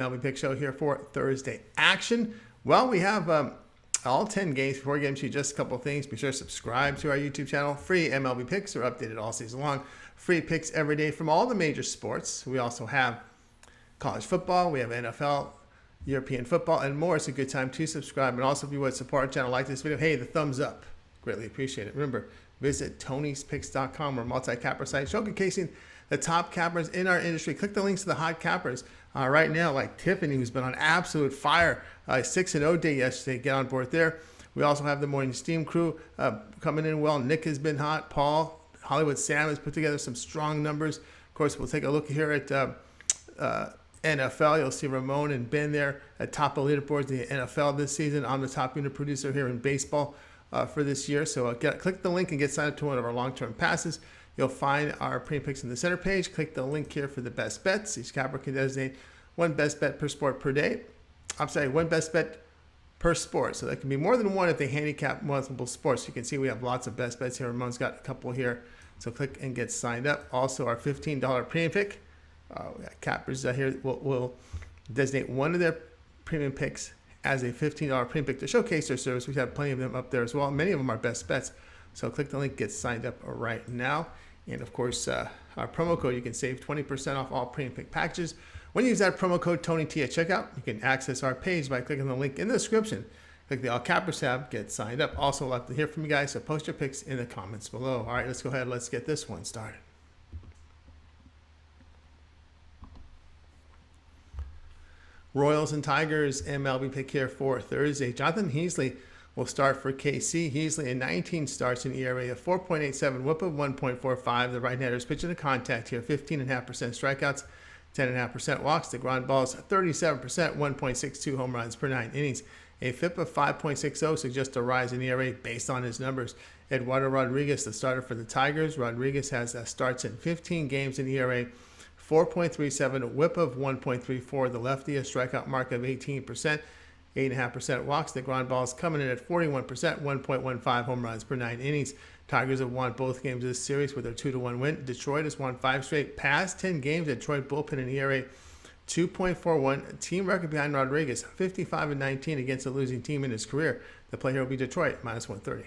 MLB Pick Show here for Thursday action. Well, we have all 10 games. Before we get into just a couple of things, be sure to subscribe to our YouTube channel. Free MLB picks are updated all season long. Free picks every day from all the major sports. We also have college football. We have NFL, European football, and more. It's a good time to subscribe. And also, if you would support our channel, like this video, hey, the thumbs up. Greatly appreciate it. Remember, visit Tony'sPicks.com. We're a multi-capper site showcasing the top cappers in our industry. Click the links to the hot cappers right now, like Tiffany, who's been on absolute fire. 6-0 day yesterday. Get on board there. We also have the Morning Steam crew coming in well. Nick has been hot. Paul, Hollywood Sam has put together some strong numbers. Of course, we'll take a look here at NFL. You'll see Ramon and Ben there at top of leaderboards in the NFL this season. I'm the top unit producer here in baseball for this year. So click the link and get signed up to one of our long-term passes. You'll find our premium picks in the center page. Click the link here for the best bets. Each capper can designate one best bet per sport per day. One best bet per sport. So that can be more than one if they handicap multiple sports. You can see we have lots of best bets here. Ramon's got a couple here. So click and get signed up. Also, our $15 premium pick. We got cappers here will designate one of their premium picks as a $15 premium pick to showcase their service. We have plenty of them up there as well. Many of them are best bets. So click the link, get signed up right now. And of course, our promo code, you can save 20% off all premium pick packages. When you use that promo code TonyT at checkout, you can access our page by clicking the link in the description. Click the All Cappers tab, get signed up. Also, love to hear from you guys, so post your picks in the comments below. All right, let's go ahead. Let's get this one started. Royals and Tigers MLB pick here for Thursday. Jonathan Heasley will start for KC. Heasley in 19 starts, an ERA of 4.87, whip of 1.45. The right-hander is pitching to contact here, 15.5% strikeouts, 10.5% walks. The ground balls 37%, 1.62 home runs per 9 innings. A FIP of 5.60 suggests a rise in ERA based on his numbers. Eduardo Rodriguez, the starter for the Tigers. Rodriguez has starts in 15 games, an ERA 4.37, a whip of 1.34. The lefty, a strikeout mark of 18%. 8.5% walks. The ground balls coming in at 41%, 1.15 home runs per 9 innings. Tigers have won both games of this series with their 2-1 win. Detroit has won 5 straight. Past 10 games, Detroit bullpen an ERA 2.41. Team record behind Rodriguez, 55-19 against a losing team in his career. The play here will be Detroit, -130.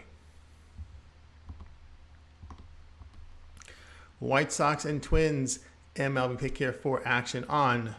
White Sox and Twins MLB pick here for action on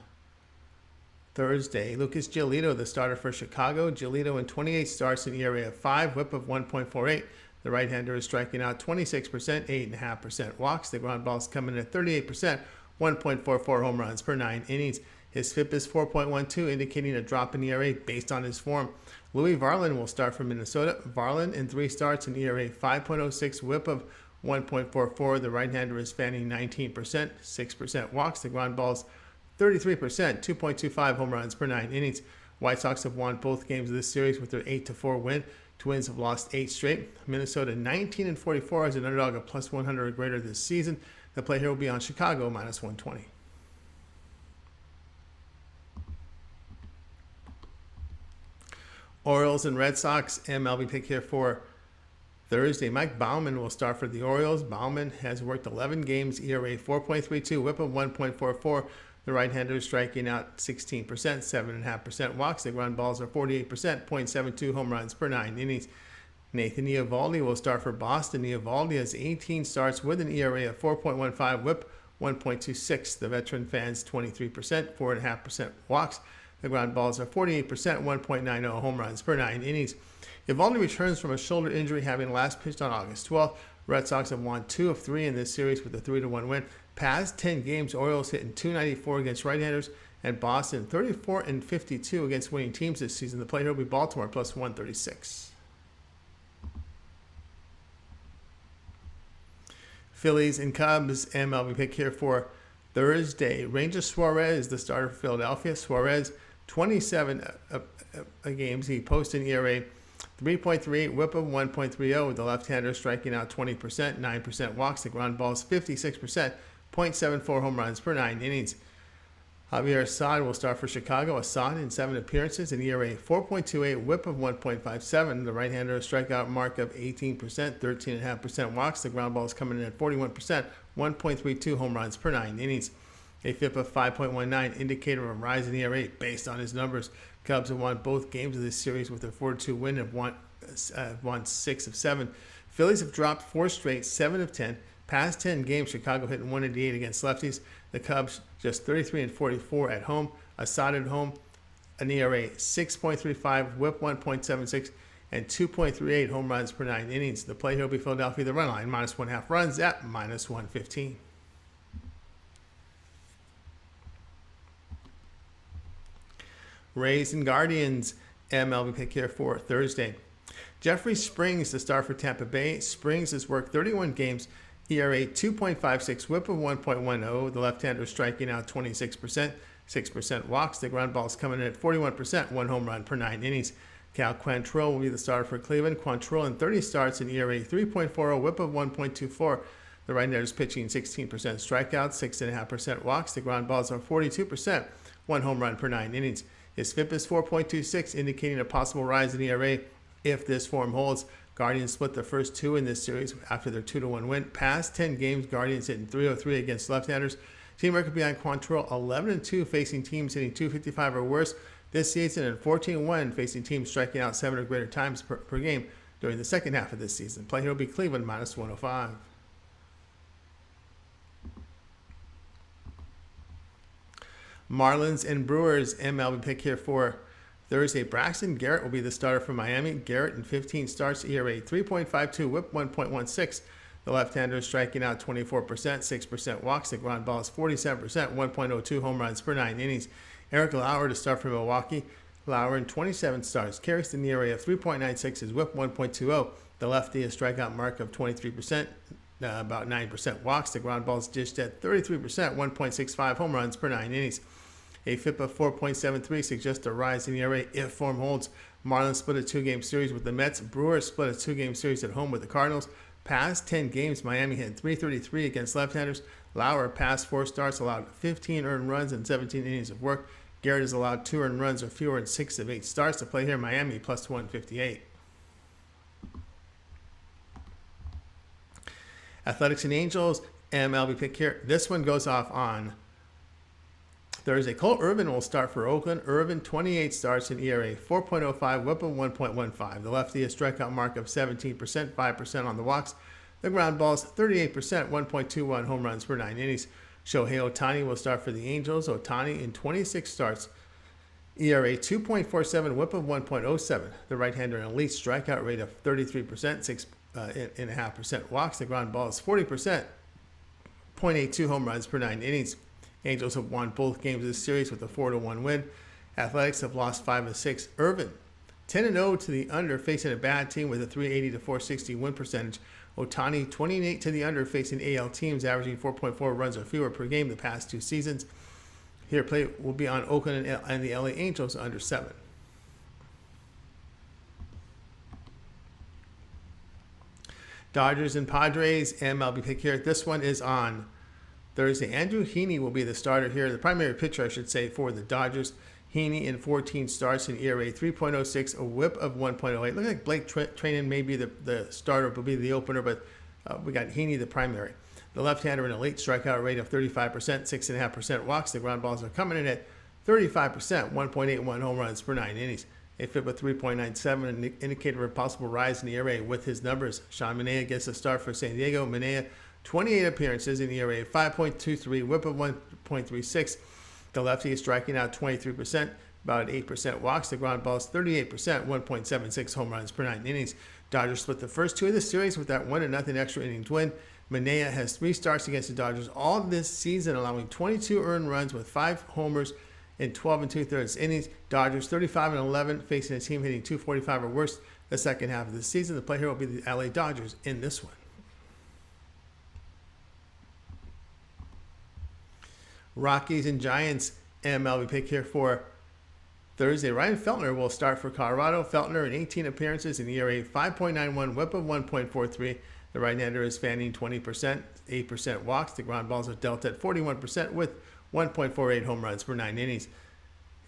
Thursday. Lucas Giolito, the starter for Chicago. Giolito in 28 starts, an ERA of 5, whip of 1.48. The right-hander is striking out 26%, 8.5% walks. The ground balls coming in at 38%, 1.44 home runs per 9 innings. His FIP is 4.12, indicating a drop in ERA based on his form. Louis Varland will start for Minnesota. Varland in 3 starts, an ERA 5.06, whip of 1.44. The right-hander is fanning 19%, 6% walks. The ground balls 33%, 2.25 home runs per 9 innings. White Sox have won both games of this series with their 8-4 win. Twins have lost 8 straight. Minnesota 19-44 as an underdog of +100 or greater this season. The play here will be on Chicago, -120. Orioles and Red Sox MLB pick here for Thursday. Mike Baumann will start for the Orioles. Baumann has worked 11 games, ERA 4.32, whip of 1.44. The right-hander is striking out 16%, 7.5% walks. The ground balls are 48%, 0.72 home runs per 9 innings. Nathan Eovaldi will start for Boston. Eovaldi has 18 starts with an ERA of 4.15, whip 1.26. The veteran fans 23%, 4.5% walks. The ground balls are 48%, 1.90 home runs per 9 innings. Eovaldi returns from a shoulder injury, having last pitched on August 12th. Red Sox have won 2 of 3 in this series with a 3-1 win. Past 10 games, Orioles hitting .294 against right-handers, and Boston 34-52 against winning teams this season. The play here will be Baltimore +136. Phillies and Cubs MLB pick here for Thursday. Ranger Suarez, the starter for Philadelphia. Suarez, 27 games. He posted an ERA 3.38, whip of 1.30 with the left-hander striking out 20%, 9% walks. The ground balls 56%, 0.74 home runs per 9 innings. Javier Assad will start for Chicago. Assad in 7 appearances, an ERA 4.28, whip of 1.57. The right-hander strikeout mark of 18%, 13.5% walks. The ground balls coming in at 41%, 1.32 home runs per 9 innings. A FIP of 5.19, indicator of a rise in ERA based on his numbers. Cubs have won both games of this series with a 4-2 win and won 6 of 7. Phillies have dropped 4 straight, 7 of 10. Past 10 games, Chicago hitting 188 against lefties. The Cubs just 33 and 44 at home. Assad at home, an ERA 6.35, WHIP 1.76, and 2.38 home runs per 9 innings. The play here will be Philadelphia, the run line, -1.5 runs at -115. Rays and Guardians, MLB pick here for Thursday. Jeffrey Springs, the star for Tampa Bay. Springs has worked 31 games, ERA 2.56, WHIP of 1.10. The left-hander striking out 26%, 6% walks. The ground ball's coming in at 41%, 1 home run per 9 innings. Cal Quantrill will be the starter for Cleveland. Quantrill in 30 starts, an ERA 3.40, WHIP of 1.24. The right-hander is pitching 16% strikeouts, 6.5% walks. The ground balls are 42%, 1 home run per 9 innings. His FIP is 4.26, indicating a possible rise in ERA if this form holds. Guardians split the first 2 in this series after their 2-1 win. Past 10 games, Guardians hitting .303 against left-handers. Team record behind Quantrill, 11-2 facing teams hitting .255 or worse this season, and 14-1 facing teams striking out 7 or greater times per game during the second half of this season. Play here will be Cleveland -105. Marlins and Brewers, MLB pick here for Thursday. Braxton Garrett will be the starter for Miami. Garrett in 15 starts, ERA 3.52, WHIP 1.16. The left-hander is striking out 24%, 6% walks. The ground ball is 47%, 1.02 home runs per 9 innings. Eric Lauer to start for Milwaukee. Lauer in 27 starts carries an ERA of 3.96, his WHIP 1.20. The lefty a strikeout mark of 23%, about 9% walks. The ground ball is dished at 33%, 1.65 home runs per 9 innings. A FIP of 4.73 suggests a rise in ERA if form holds. Marlins split a 2-game series with the Mets. Brewers split a 2-game series at home with the Cardinals. Past 10 games, Miami hit .333 against left-handers. Lauer past 4 starts allowed 15 earned runs and 17 innings of work. Garrett has allowed 2 earned runs or fewer in 6 of 8 starts. To play here, Miami +158. Athletics and Angels, MLB pick here. This one goes off on Thursday. Cole Irvin will start for Oakland. Irvin, 28 starts in ERA 4.05, WHIP of 1.15. The lefty a strikeout mark of 17%, 5% on the walks. The ground balls 38%, 1.21 home runs per 9 innings. Shohei Ohtani will start for the Angels. Ohtani in 26 starts, ERA 2.47, WHIP of 1.07. The right-hander an elite strikeout rate of 33%, 6.5% walks. The ground ball is 40%, 0.82 home runs per 9 innings. Angels have won both games of this series with a 4-1 win. Athletics have lost 5 of 6. Irvin, 10-0 to the under, facing a bad team with a 380 to 460 win percentage. Ohtani, 28 to the under, facing AL teams averaging 4.4 runs or fewer per game the past 2 seasons. Here, play will be on Oakland and the LA Angels under 7. Dodgers and Padres, MLB pick here. This one is on Thursday. Andrew Heaney will be the starter here, the primary pitcher, I should say, for the Dodgers. Heaney in 14 starts, in ERA 3.06, a WHIP of 1.08. Looks like Blake Treinen may be the starter, will be the opener, but we got Heaney the primary. The left-hander an elite strikeout rate of 35%, 6.5% walks. The ground balls are coming in at 35%, 1.81 home runs per 9 innings. A FIP of 3.97, an indicator of a possible rise in the ERA with his numbers. Sean Manaea gets a start for San Diego. Manaea, 28 appearances in ERA 5.23, WHIP of 1.36. The lefty is striking out 23%, about 8% walks. The ground ball is 38%, 1.76 home runs per 9 innings. Dodgers split the first 2 of the series with that 1-0 extra innings win. Manaea has 3 starts against the Dodgers all this season, allowing 22 earned runs with 5 homers in 12 2/3 innings. Dodgers 35-11, facing a team hitting .245 or worse the second half of the season. The play here will be the LA Dodgers in this one. Rockies and Giants, MLB pick here for Thursday. Ryan Feltner will start for Colorado. Feltner in 18 appearances in ERA 5.91, WHIP of 1.43. The right-hander is fanning 20%, 8% walks. The ground balls are dealt at 41% with 1.48 home runs per 9 innings.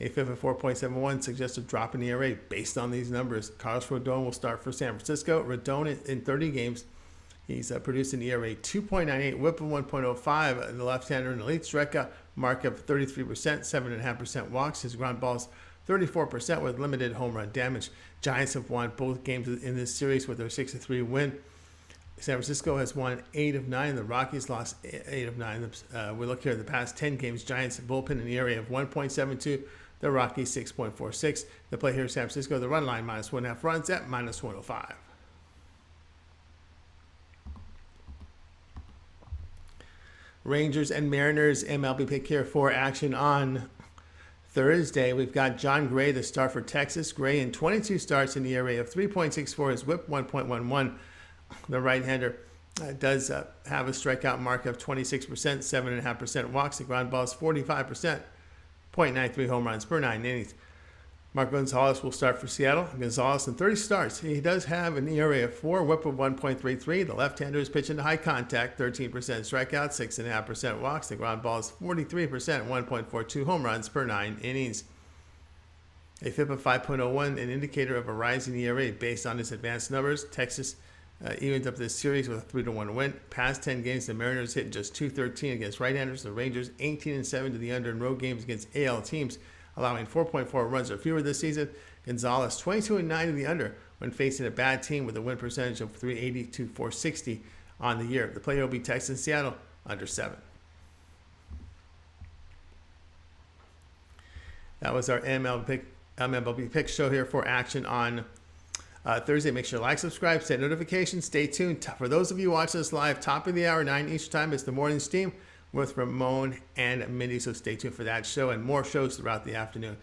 A FIP of 4.71 suggests a drop in ERA based on these numbers. Carlos Rodon will start for San Francisco. Rodon in 30 games, he's produced an ERA 2.98, WHIP of 1.05. The left-hander an elite strikeout mark of 33%, 7.5% walks. His ground balls 34% with limited home run damage. Giants have won both games in this series with their 6-3 win. San Francisco has won 8 of 9. The Rockies lost 8 of 9. We look here at the past 10 games. Giants bullpen in the area of 1.72. The Rockies 6.46. The play here, San Francisco, the run line -1.5 runs at -105. Rangers and Mariners MLB pick here for action on Thursday. We've got John Gray, the star for Texas. Gray in 22 starts in the area of 3.64. His whip 1.11. The right-hander does have a strikeout mark of 26%, 7.5% walks. The ground balls 45%, 0.93 home runs per 9 innings. Mark Gonzalez will start for Seattle. Gonzalez in 30 starts. He does have an ERA of 4, whip of 1.33. The left-hander is pitching to high contact, 13% strikeout, 6.5% walks. The ground ball is 43%, 1.42 home runs per 9 innings. A FIP of 5.01, an indicator of a rising ERA based on his advanced numbers. Texas evens up this series with a 3-1 win. Past 10 games, the Mariners hit just .213 against right-handers. The Rangers 18-7 to the under in road games against AL teams, allowing 4.4 runs or fewer this season. Gonzalez 22-9 to the under when facing a bad team with a win percentage of .380 to .460 on the year. The player will be Texas Seattle under 7. That was our MLB pick show here for action on Thursday. Make sure to like, subscribe, set notifications, stay tuned. For those of you watching us live, top of the hour, 9 Eastern time, is the morning steam with Ramon and Mindy. So stay tuned for that show and more shows throughout the afternoon.